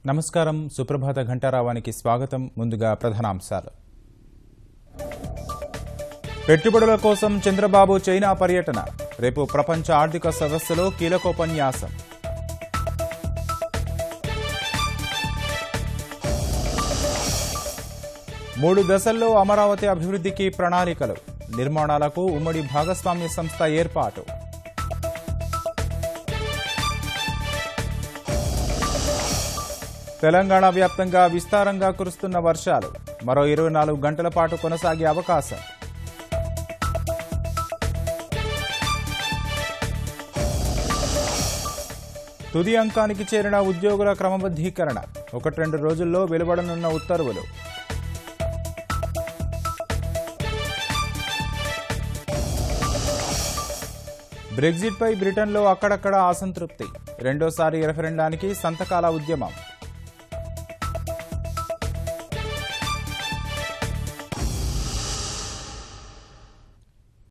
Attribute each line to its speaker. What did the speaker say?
Speaker 1: నమస్కారం. సుప్రభాత ఘంటారావానికి స్వాగతం. ముందుగా ప్రధానాంశాలు. పెట్టుబడుల కోసం చంద్రబాబు చైనా పర్యటన. రేపు ప్రపంచ ఆర్థిక సదస్సులో కీలకోపన్యాసం. మూడు దశల్లో అమరావతి అభివృద్ధికి ప్రణాళికలు. నిర్మాణాలకు ఉమ్మడి భాగస్వామ్య సంస్థ ఏర్పాటు. తెలంగాణ వ్యాప్తంగా విస్తారంగా కురుస్తున్న వర్షాలు. మరో 24 గంటల పాటు కొనసాగే అవకాశం. తుది అంకానికి చేరిన ఉద్యోగుల క్రమబద్ధీకరణ. 1-2 రోజుల్లో వెలువడనున్న ఉత్తర్వులు. బ్రెగ్జిట్పై బ్రిటన్లో అక్కడక్కడ అసంతృప్తి. రెండోసారి రెఫరెండానికి సంతకాల ఉద్యమం.